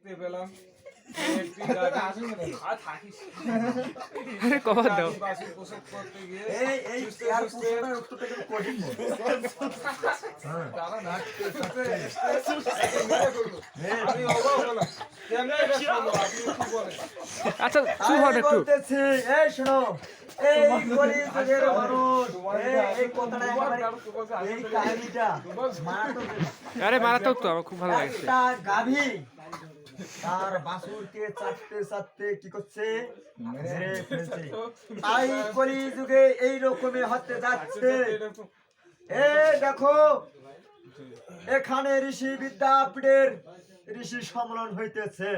দেখতে পেলাম একটি গাড়ি আর থাকিস আরে কবার দাও বাসে প্রসব করতে গিয়ে এই এয়ার পোস্টার উত্তরটা কিন্তু কঠিন তারা নাচতে আমি অবাক হলাম কেন এটা শোনো আপনি কি বলেন আচ্ছা চুপ হন একটু বলতেছি এই শোনো এই কলিযুগের মানুষ এই কথাটা এই কাহিনীটা মারাত্মক আরে মারাত্মক তো আমার খুব ভালো লাগছে একটা গাভী তার বাছুরকে চাটতে চাটতে কি করছে মেরে ফেলছে তাই কলিযুগে এই রকমই হতে যাচ্ছে এ দেখো এখানে ঋষি বিদ্যাপীঠের ঋষি সম্মেলন হইতেছে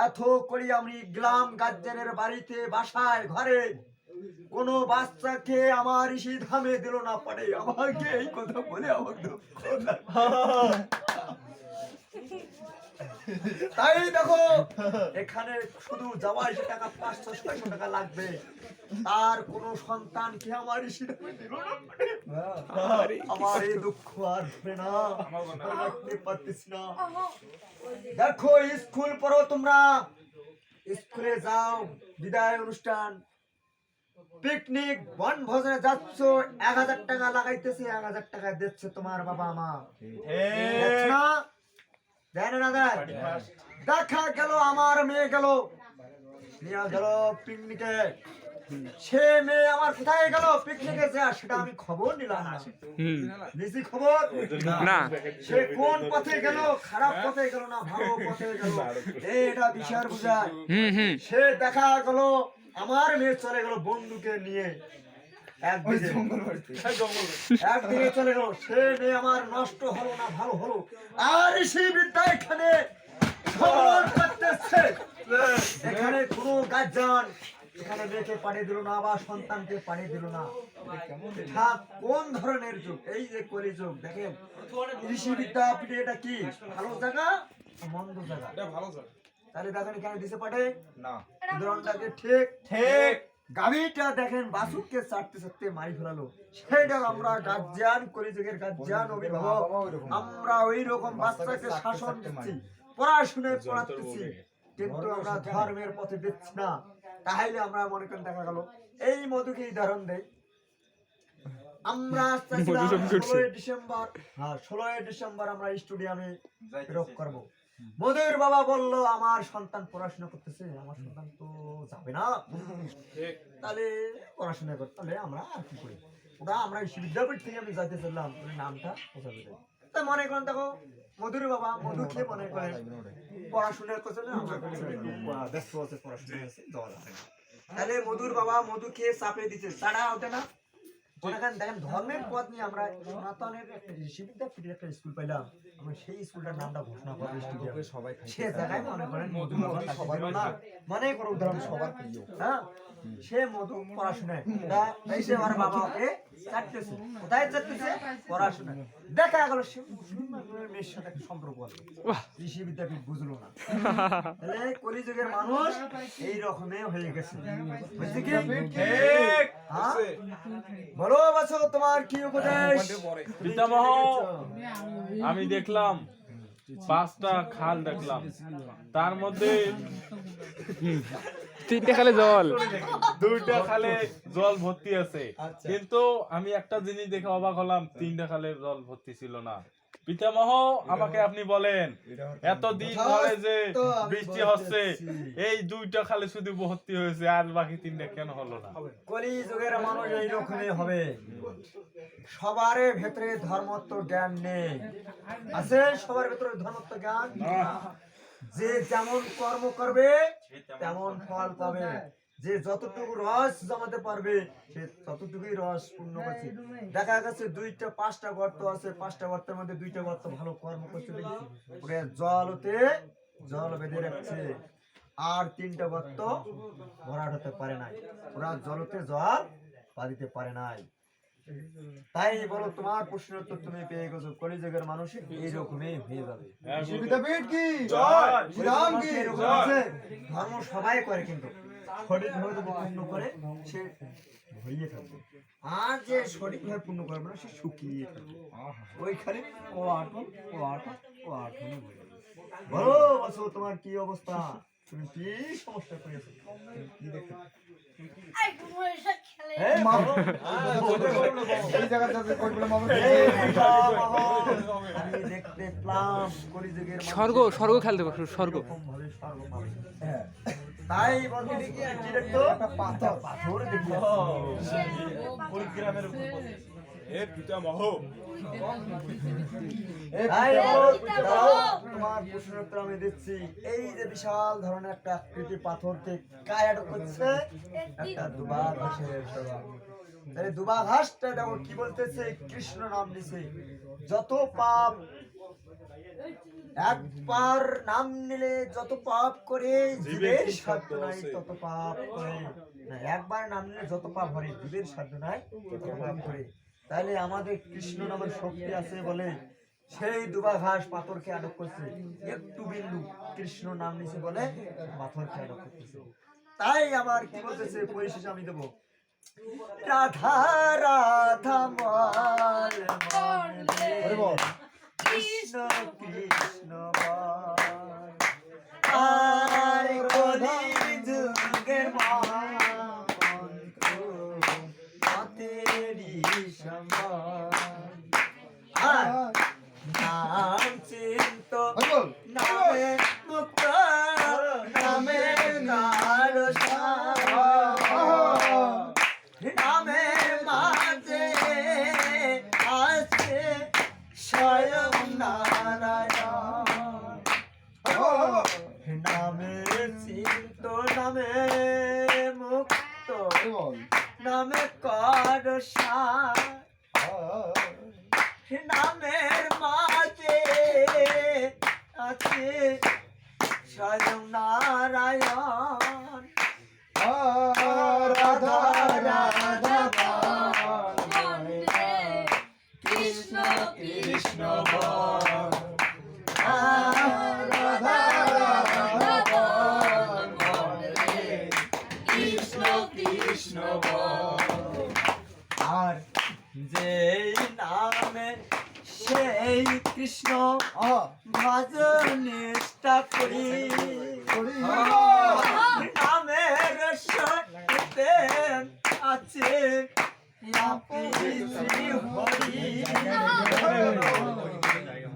এত করি আমি গ্রাম গার্জেনের বাড়িতে বাসায় ঘরে কোন বাচ্চাকে আমার ঋষি ধামে দিল না পারে আমাকে এই কথা বলে আমার দুঃখ লাগে। তাই দেখো এখানে শুধু যাওয়া এসে টাকা 500-600 টাকা লাগবে তার কোন সন্তান কি আমার ঋষি ধামে দিল না পারে আমার এই দুঃখ আর ধরে না রাখতে পারতেছি না দেখো স্কুল পড়ো তোমরা স্কুলে যাও বিদায় অনুষ্ঠান পিকনিক বনভোজনে যাচ্ছ 1000 টাকা লাগাইতেছে 1000 টাকা দিচ্ছে তোমার বাবা মা দেখছো না দেন না দেন দেখা গেল আমার মেয়ে গেল নিয়ে গেল পিকনিকে সে মেয়ে আমার কোথায় গেল পিকনিকে যা সেটা আমি খবর নিলাম না নিছি খবর না সে কোন পথে গেল খারাপ পথে গেল না ভালো পথে গেল এটা বিষয় বুঝায় সে দেখা গেল আমার মেয়ে চলে গেল বন্ধুকে নিয়ে একদিকে চলে গেল সে মেয়ে আমার নষ্ট হলো না ভালো হলো আর সেই বিদ্যা এখানে ভ্রমণ করতেছে এখানে কোনো গার্জিয়ান এখানে মেয়েকে পাঠিয়ে দিল না বা সন্তানকে পাঠিয়ে দিল না এটা কোন ধরনের যুগ এই যে কলিযুগ দেখেন ঋষি বিদ্যাপীঠে এটা কি ভালো জায়গা মন্দ জায়গা এটা ভালো স্যার তাহলে দেখেন এখানে দিছে পাঠে না উদাহরণটাকে ঠিক ঠিক গাভীটা দেখেন বাসুককে চাটতে চাটতে মারি ফেলালো সেটা আমরা গার্জিয়ান কলিযুগের গার্জিয়ান অভিভাবক আমরা ওই রকম বাচ্চাকে শাসন দিচ্ছি পড়াশোনায় পড়াচ্ছি কিন্তু আমরা ধর্মের পথে দিচ্ছি না তাহলে আমরা মনে করেন দেখা গেল এই মধুকে উদাহরণ দেই আমরা 16 ডিসেম্বর আমরা স্টেডিয়ামে রোক করব মধুর বাবা বলল আমার সন্তান পড়াশোনা করতেছে আমার সন্তান তো যাবে না তাহলে পড়াশোনা করতে তাহলে আমরা আর কি করি ওটা আমরা বিদ্যাপীঠ থেকে আমি যাইতে চাইলাম নামটা বোঝাবে তাই মনে করেন দেখো মধুর বাবা মধু খেয়ে মনে করেন পড়াশোনা করছে না আমরা ব্যস্ত আছে পড়াশোনা যাওয়া যাবে না তাহলে মধুর বাবা মধু খেয়ে চাপে দিচ্ছে তারা ওঠে না দেখেন ধর্মের পথ নিয়ে আমরা সনাতনের একটা ঋষি বিদ্যাপীঠের একটা স্কুল পাইলাম আমরা সেই স্কুলটার নামটা ঘোষণা করবো সবাই সে জায়গায় মনে করেন মধু সবাই না মনে করো উদাহরণ সবার প্রিয় হ্যাঁ সে মধু পড়াশোনায় সে আমার বাবাকে চাটতেছে কোথায় চাটতেছে পড়াশোনায় দেখা গেল সে মেয়ের সাথে একটা সম্পর্ক আছে ঋষি বিদ্যাপীঠ বুঝলো না তাহলে কলিযুগের মানুষ এই রকমে হয়ে গেছে বুঝলি কি ঠিক বলো বাছো তোমার কি উপদেশ পিতামহ আমি দেখলাম 5টা খাল দেখলাম তার মধ্যে 3টে খালে জল 2টা খালে জল ভর্তি আছে কিন্তু আমি একটা জিনিস দেখে অবাক হলাম 3টা খালে জল ভর্তি ছিল না পিতামহ আমাকে আপনি বলেন এতদিন ধরে যে বৃষ্টি হচ্ছে এই 2টা খালে শুধু ভর্তি হয়েছে আর বাকি 3টা কেন হলো না কলিযুগের মানুষ এই রকমই হবে সবার ভেতরে ধর্মত্ব জ্ঞান নেই আছে সবার ভেতরে ধর্মত্ব জ্ঞান যে যেমন কর্ম করবে তেমন ফল পাবে যে যতটুকু রস জমাতে পারবে সে ততটুকুই রস পূর্ণ করছে দেখা গেছে 5টা গর্ত আছে 5টা গর্তের মধ্যে 2টা গর্ত ভালো কর্ম করছে দেখি ওরে জল বেঁধে রাখছে আর 3টা গর্ত ভরাট হতে পারে নাই ওরা জলতে জল দিতে পারে নাই তাই বলো তোমার প্রশ্নের উত্তর তুমি পেয়ে গেছো কলিযুগের মানুষ এইরকমই হয়ে যাবে ধর্ম সবাই করে কিন্তু সঠিকভাবে যদি পূর্ণ করে সে ভরিয়ে থাকবে আর যে সঠিকভাবে পূর্ণ করবে না সে শুকিয়ে থাকবে ওইখানে ও আটন বলো বাসু তোমার কি অবস্থা, তুমি কি সমস্যা করেছো? কি দেখতে এই বলো। আমি দেখতে পেলাম কলিযুগের স্বর্গ স্বর্গ খেলতে পারছো, স্বর্গ। ভাবে স্বর্গ পাবে। তাই বলতে কি দেখতো? পাথর পাথর দেখতো। পরিগ্রামের উপর বলে। এ পিতামহ তাই দাঁড়াও, তোমার প্রশ্নের উত্তর আমি দিচ্ছি। এই যে বিশাল ধরনের একটা আকৃতি পাথরকে কায় আটক করছে একটা দুবা ঘাসের স্বভাব। তাহলে দুবা ঘাসটা দেখো কি বলতেছে, কৃষ্ণ নাম নিছে। যত পাপ একবার নাম নিলে, যত পাপ করে জীবের সাধ্য নাই তত পাপ করে না, একবার নাম নিলে যত পাপ হয় জীবের সাধ্য নাই তত পাপ করে। তাহলে আমাদের কৃষ্ণ নামের শক্তি আছে বলে সেই দুবা ঘাস পাথরকে আটক করছে, একটু বিন্দু কৃষ্ণ নাম নিছে বলে পাথরকে আটক করতেছে। তাই আবার কি বলতেছে পরিশেষে আমি দেবো, রাধা রাধা বল বল, কৃষ্ণ কৃষ্ণ বল, আর কলি যুগের মহামন্ত্র তেরি সম্বল, আর নাম চিন্ত নামে মুক্ত নামে কারসা, নামের মাঝে আছে স্বয়ং নারায়ণ, নামে চিন্ত নামে মুক্ত নামে করসা, নামের মাঝে আছে স্বয়ং নারায়ণ। রাধা রাধা কৃষ্ণ কৃষ্ণ বল, রাধা রাধা কৃষ্ণ কৃষ্ণ বল, আর যেই নামে সেই কৃষ্ণ ভজন নিষ্ঠা করি, নামের সত্যে আছে শ্রী হরি,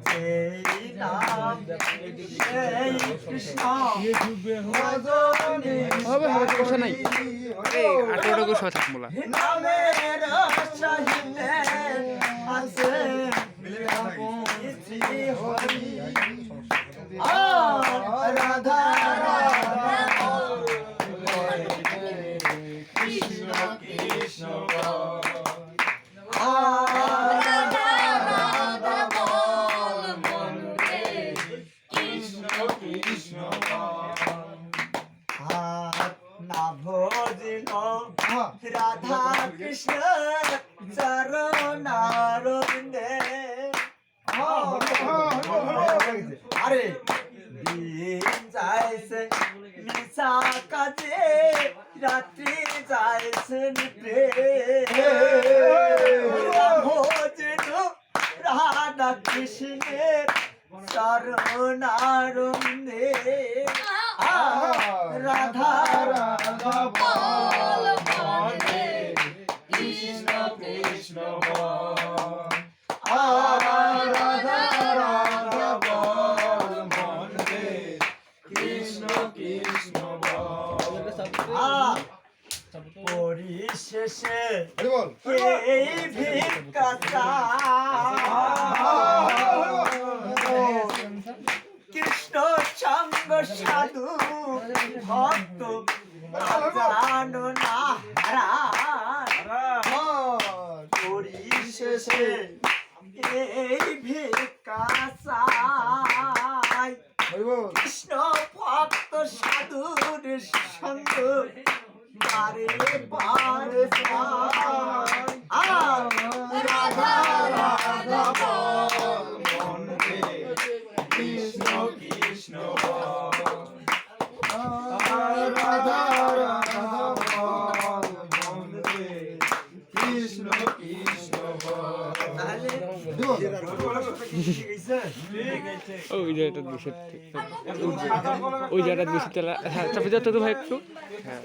সেই নাম সেই কৃষ্ণ ভজন হবে হবে, সমস্যা নাই। এই 18টা করে সবাই থাক মোলা। নামের সহিতে আছে শ্রী হরি, রাধা রাধা কৃষ্ণ কৃষ্ণ রাধা রাধা বল মনে কৃষ্ণ কৃষ্ণ আর না ভজিল রাধা কৃষ্ণ চরণারবিন্দে, আরে দিন যাইছে নিশা কাজে রাত্রি যাইছে নিদ্রে, ভোজন রাধা কৃষ্ণের চরণারবিন্দে, রাধা রাধা বল মনে কৃষ্ণ কৃষ্ণ বল, রাধা রাধা বল মনে কৃষ্ণ কৃষ্ণ বল। পরিশেষে এই ভিক্ষা কৃষ্ণ সঙ্গ সাধু ভক্ত জানো না পরিশেষে এই ভিক্ষা চাই, কৃষ্ণ ভক্ত সাধুর সঙ্গ বারে বারে রাধা রাধা বল মনে কৃষ্ণ কৃষ্ণ বল, রাধা রাধা বল মনে কৃষ্ণ কৃষ্ণ বল। তাহলে ওই জায়গাটা বেশি ওই জায়গাটা বেশি তেলা হ্যাঁ চাপে যাও তো ভাই একটু হ্যাঁ